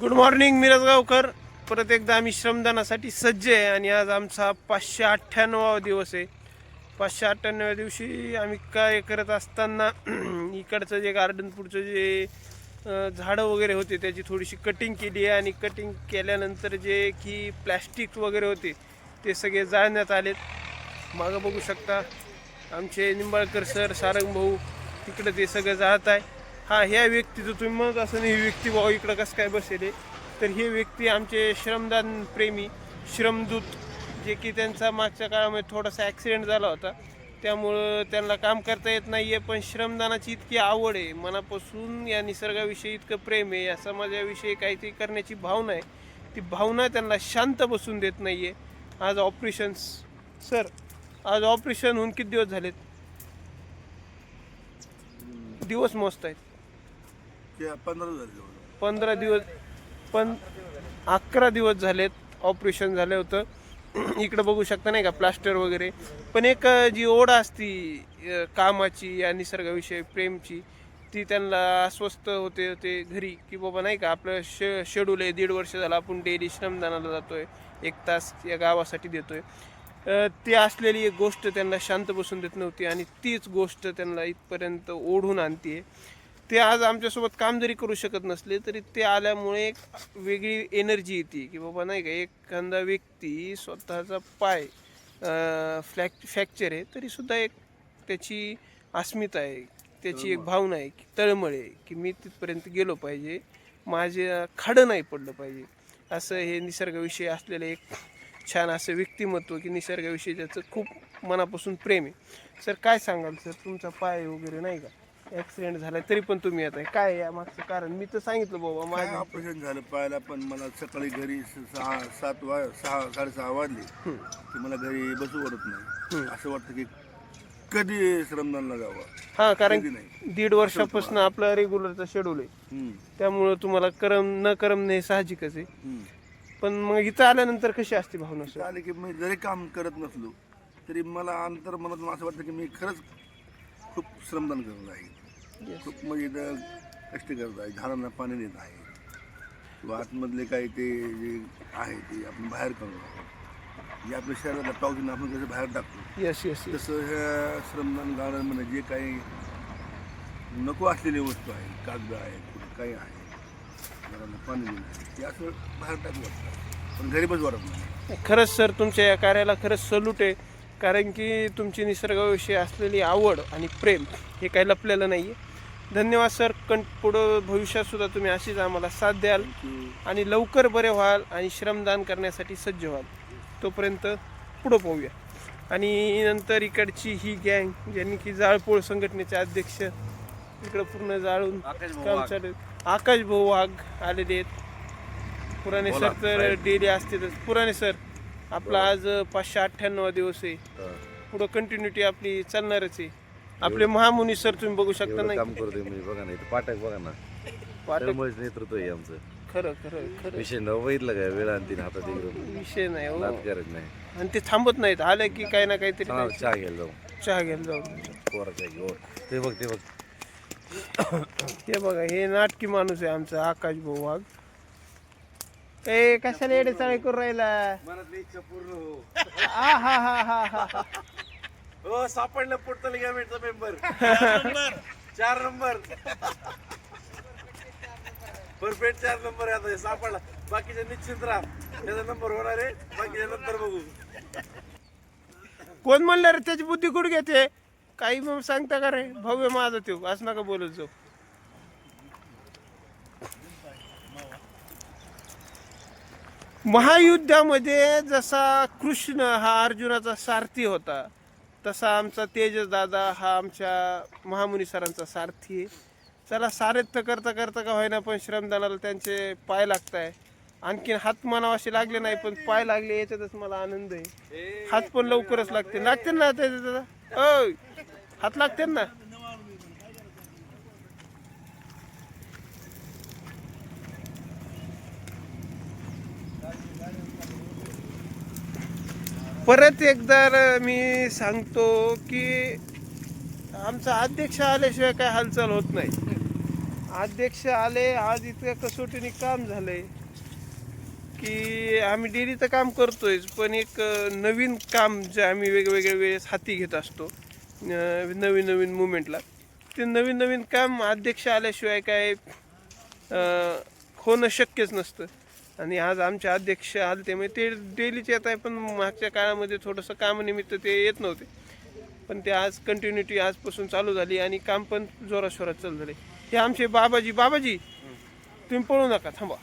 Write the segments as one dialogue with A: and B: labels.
A: Good morning मिरजगावकर. परत एकदा आम्ही श्रमदानासाठी सज्ज आहे आणि आज आमचा 598वा दिवस आहे. 598व्या दिवशी आम्ही काय करत असताना इकडचं जे गार्डन पुढचं जे झाडं वगैरे होते त्याची थोडीशी कटिंग केली आहे आणि कटिंग केल्यानंतर जे की प्लॅस्टिक वगैरे होते ते सगळे जाळण्यात आलेत. मागं बघू शकता आमचे निंबाळकर सर, सारंग भाऊ तिकडं ते सगळं जाळत आहे. हा, ह्या व्यक्तीचं तुम्ही मग असं नाही व्यक्ती भाऊ इकडं कसं काय बसेल, तर हे व्यक्ती आमचे श्रमदान प्रेमी श्रमदूत, जे की त्यांचा मागच्या काळामध्ये थोडासा ॲक्सिडेंट झाला होता त्यामुळं त्यांना काम करता येत नाही आहे. पण श्रमदानाची इतकी आवड आहे, मनापासून या निसर्गाविषयी इतकं प्रेम आहे, या समाजाविषयी काहीतरी करण्याची भावना आहे, ती भावना त्यांना शांत बसून देत नाही आहे. आज ऑपरेशन सर, आज ऑपरेशन होऊन किती दिवस झालेत? दिवस मोजत आहेत. 15 दिवस, पण 11 दिवस झालेत ऑपरेशन झालं होतं. इकडं बघू शकता नाही का प्लास्टर वगैरे. पण एक जी ओढ असती कामाची या निसर्गाविषयी प्रेमची, ती त्यांना अस्वस्थ होते घरी की बाबा नाही का आपलं शेड्यूल आहे, 1.5 वर्ष झालं आपण डेली श्रमदानाला जातोय, 1 तास या गावासाठी देतोय. ती असलेली एक गोष्ट त्यांना शांत बसून देत नव्हती आणि तीच गोष्ट त्यांना इथपर्यंत ओढून आणते. ते आज आमच्यासोबत काम जरी करू शकत नसले तरी ते आल्यामुळे एक वेगळी एनर्जी येते की बाबा नाही का एखादा व्यक्ती स्वतःचा पाय फ्रॅक्चर आहे तरीसुद्धा एक त्याची अस्मिता आहे, त्याची एक भावना आहे की तळमळ आहे की मी तिथपर्यंत गेलो पाहिजे, माझे खाडं नाही पडलं पाहिजे. असं हे निसर्गाविषयी असलेलं एक छान असं व्यक्तिमत्व की निसर्गाविषयी त्याचं खूप मनापासून प्रेम आहे. सर काय सांगाल सर, तुमचा पाय वगैरे नाही का ॲक्सिडेंट झाला तरी पण तुम्ही येत आहे, काय या मागचं कारण? मी तर सांगितलं बाबा माझं
B: ऑपरेशन झालं पायाला, पण मला सकाळी घरी 6:30 वाजले की मला घरी बसू वाटत नाही. असं वाटतं की कधी श्रमदानला जावं.
A: हां, कारण 1.5 वर्षापासून आपलं रेग्युलरचं शेड्यूल आहे त्यामुळं तुम्हाला न करमणे हे साहजिकच आहे. पण मग इथं आल्यानंतर कशी असते भावना सर?
B: आले की मी जरी काम करत नसलो तरी मला अंतर्मनातून असं वाटतं की मी खरंच खूप श्रमदान करत आहे, खूप म्हणजे इथं कष्ट करत आहे, झाडांना पाणी देत आहे, किंवा आतमधले काही ते जे आहे ते आपण बाहेर करतो, जे आपल्या शरीराला टॉक्सिन आपण कसं बाहेर टाकतो,
A: यस यस यस.
B: तसं ह्या श्रमदान गार्डनमध्ये जे काही नको असलेली वस्तू आहे, कागद आहे, कुठं काही आहे, झाडांना पाणी देणं आहे, ते असं बाहेर टाकू वाटतं, पण घरी बस वाटत नाही.
A: खरंच सर तुमच्या या कार्याला खरंच सल्यूट आहे, कारण की तुमची निसर्गाविषयी असलेली आवड आणि प्रेम हे काही लपलेलं नाही आहे. धन्यवाद सर. पुढं भविष्यातसुद्धा तुम्ही अशीच आम्हाला साथ द्याल आणि लवकर बरे व्हाल आणि श्रमदान करण्यासाठी सज्ज व्हाल. तोपर्यंत पुढं पाहूया. आणि नंतर इकडची ही गँग ज्यांनी की जाळपोळ संघटनेचे अध्यक्ष इकडं पूर्ण जाळून काम चालू, आकाश भाऊ वाघ आलेले आहेत. पुराणे सर तर डेली असतेच. पुराणे सर, आपला आज 598वा दिवस आहे, पुढं कंटिन्युटी आपली चालणारच आहे. आपले महामुनी सर तुम्ही बघू शकता नाही
C: काम करतोय मी, बघा ना पाठक, बघा ना पाठक नेतृत्व आहे आमचं.
A: खरं खरं खरं
C: विषय न बघितलं काय वेळ आणती हातात
A: विषय नाही हो.
C: करत नाही
A: आणि ते थांबत नाहीत, आलं की काही ना काहीतरी
C: चहा घ्यायला जाऊ,
A: चहा घ्यायला जाऊ.
C: ते बघ
A: हे बघा, हे नाटकी माणूस आहे आमचा आकाश भाऊ वाघ. ए कशाला येडे चाळे करून राहिला?
C: इच्छा पूर्ण हो.
A: हा हा हा हा हा.
C: हो, सापडलं पोर्टल गव्हर्नमेंटचा मेंबर 4 नंबर परफेक्ट 4 नंबर आता सापडला. बाकीच्या निश्चित राहा, त्याचा नंबर होणार आहे, बाकीच्या नंतर बघू.
A: कोण म्हणलं रे त्याची बुद्धी कुठे घेते? काही मग सांगता का रे? भव्य माझा तो असं नका बोलत जाऊ. महायुद्धामध्ये जसा कृष्ण हा अर्जुनाचा सारथी होता तसा आमचा तेजस दादा हा आमच्या महामुनी सरांचा सारथी आहे. चला, सारथ्य करता करता का होईना पण श्रमदानाला त्यांचे पाय लागत आहे. आणखीन हात म्हणावं असे लागले नाही पण पाय लागले याच्यातच मला आनंद आहे. हात पण लवकरच लागते ना तेजस दादा? ओय, हात लागते ना. परत एकदा मी सांगतो की आमचा अध्यक्ष आल्याशिवाय काय हालचाल होत नाही. अध्यक्ष आले, आज इतक्या कसोटीने काम झालंय की आम्ही डेलीचं काम करतोयच, पण एक नवीन काम जे आम्ही वेगवेगळ्या वेळेस हाती घेत असतो नवीन नवीन मुवमेंटला, ते नवीन नवीन काम अध्यक्ष आल्याशिवाय काय होणं शक्यच नसतं. आणि आज आमचे अध्यक्ष आले ते म्हणजे ते डेलीच येत आहे, पण मागच्या काळामध्ये थोडंसं कामानिमित्त ते येत नव्हते, पण ते आज कंटिन्युटी आजपासून चालू झाली आणि काम पण जोराशोरात चालू झाले. हे आमचे बाबाजी तुम्ही पळू नका, थांबा.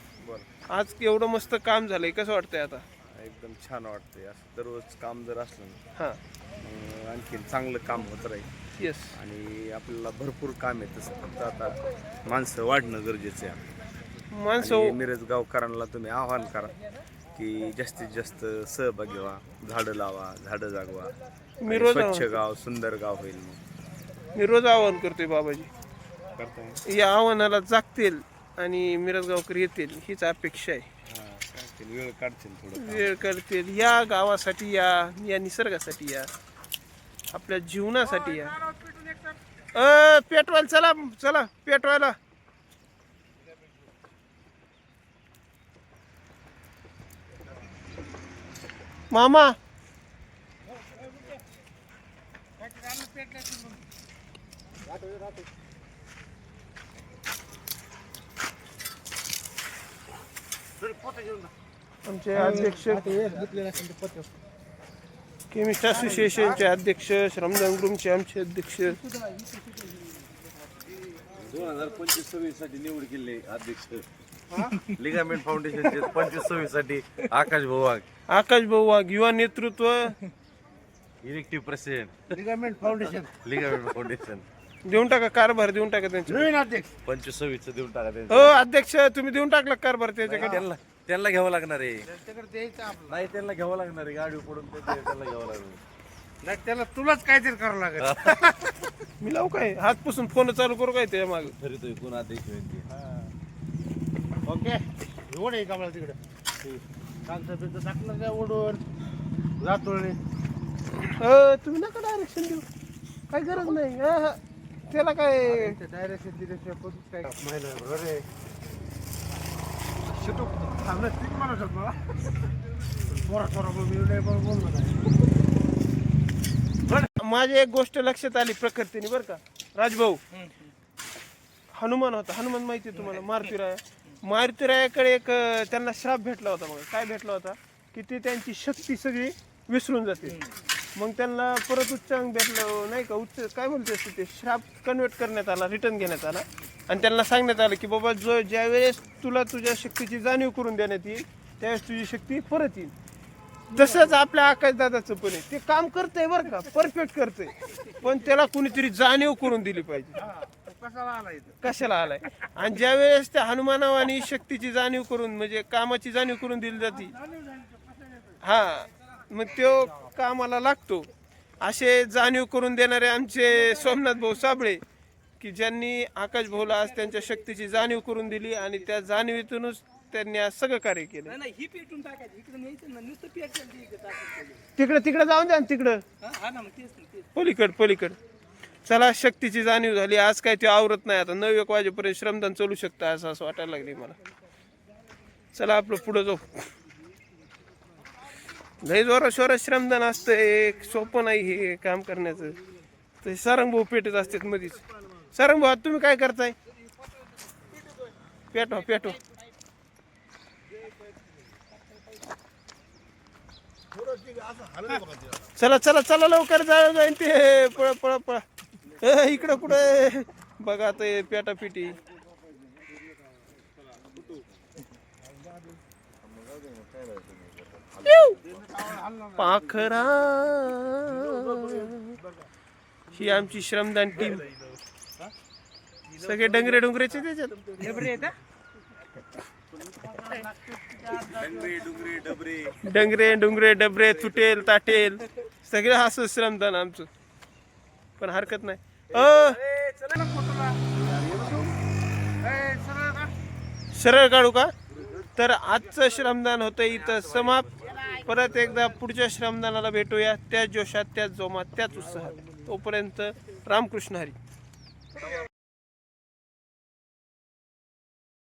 A: आज एवढं मस्त काम झालंय, कसं वाटतंय आता?
C: एकदम छान वाटतंय. असं दररोज काम जर असलं ना
A: हां,
C: आणखी चांगलं काम होत राहील.
A: येस.
C: आणि आपल्याला भरपूर काम आहे, तसं फक्त आता माणसं वाढणं गरजेचं आहे.
A: माणसं
C: मिरज गावकरांना तुम्ही आवाहन करा की जास्तीत जास्त सहभागी व्हा, झाडं लावा, झाडं जागवा.
A: मी रोज
C: स्वच्छ गाव, सुंदर गाव होईल.
A: मी रोज आवाहन करतोय बाबाजी,
C: करताय
A: या आव्हानाला जागतील आणि मिरजगावकर येतील हीच अपेक्षा आहे.
C: वेळ काढतील, थोडं
A: वेळ करतील, या गावासाठी या निसर्गासाठी या, आपल्या जीवनासाठी या. पेटवायला चला पेटवायला. मामा आमचे अध्यक्ष, केमिस्ट असोसिएशनचे अध्यक्ष, श्रमदान ग्रुपचे आमचे अध्यक्ष,
C: 2025-26 साठी निवड केली अध्यक्ष. लिगामेंट फाउंडेशनचे 25-26 साठी आकाश भाऊ
A: वाघ, युवा नेतृत्व,
C: इलेक्टिव्ह प्रेसिडेंट, लिगामेंट फाउंडेशन
A: देऊन टाका, कारभार देऊन टाका त्यांच्या.
C: 25-26 देऊन टाका त्यांचं.
A: हो अध्यक्ष, तुम्ही देऊन टाकला कारभार त्याच्याकडे.
C: त्यांना घ्यावं लागणार आहे, नाही त्यांना घ्यावं लागणार आहे, गाडी पडून त्यांना घ्यावं लागणार
D: नाही, त्याला तुलाच काहीतरी करावं लागेल.
A: मी लावू काय हात पुसून फोन चालू करू काय त्याच्या मागे?
C: तरी तो कोण अध्यक्ष व्यक्ती.
D: ओके, एवढं आहे का मला तिकडे कागद टाकलं काय ओढून जातो.
A: तुम्ही नका डायरेक्शन देऊ, काय गरज नाही. त्याला काय
D: डायरेक्शन दिल्याशिवाय पोलीस काय महिना बरोबर आहे. शेटू थांबलं ठीक म्हणू शकतो मला पोरा मी नाही बोललो नाही.
A: माझी एक गोष्ट लक्षात आली प्रकृतीने बरं का राजभाऊ. हनुमान होता, हनुमान माहिती आहे तुम्हाला, मारुतीरायाकडे एक त्यांना श्राप भेटला होता. मग काय भेटला होता की ते त्यांची शक्ती सगळी विसरून जाते. मग त्यांना परत उच्चांक भेटलं नाही का, काय बोलते असते ते, श्राप कन्वर्ट करण्यात आला, रिटर्न घेण्यात आला आणि त्यांना सांगण्यात आलं की बाबा ज्या वेळेस तुला तुझ्या शक्तीची जाणीव करून देण्यात येईल त्यावेळेस तुझी शक्ती परत येईल. तसंच आपल्या आकाशदादाचं पण आहे, ते काम करतंय बरं का, परफेक्ट करतंय, पण त्याला कुणीतरी जाणीव करून दिली पाहिजे कशाला आलाय. आणि ज्या वेळेस त्या हनुमानावानी शक्तीची जाणीव करून म्हणजे कामाची जाणीव करून दिली जाते, मग तो कामाला लागतो. असे जाणीव करून देणारे आमचे सोमनाथ भाऊ साबळे की ज्यांनी आकाश भाऊला आज त्यांच्या शक्तीची जाणीव करून दिली आणि त्या जाणीवीतूनच त्यांनी आज सगळं कार्य केलं. तिकडे जाऊन द्या तिकडं पलीकड. चला, शक्तीची जाणीव झाली आज, काय ते आवरत नाही आता. 9-1 वाजेपर्यंत श्रमदान चालू शकतं असं वाटायला लागले मला. चला आपलं पुढं जाऊ. लय जोराशोरात श्रमदान असतं, एक सोपं नाही हे काम करण्याचं. तर सारंग भाऊ पेटत असतात मधीच. सारंग भाऊ तुम्ही काय करताय? पेटवा. चला लवकर जाईन ते. पळा इकडं कुठे बघा ते पेटापिटी. पाखरा ही आमची श्रमदान टीम, सगळे डोंगरेचे त्याच्यात. डोंगरे डबरे तुटेल ताटेल सगळे असं श्रमदान आमचं, पण हरकत नाही. सरळ काढू का? तर आजचं श्रमदान होतं इथं समाप्त. परत एकदा पुढच्या श्रमदानाला भेटूया, त्याच जोशात, त्याच जोमात, त्याच उत्साहात. तोपर्यंत रामकृष्ण हरी.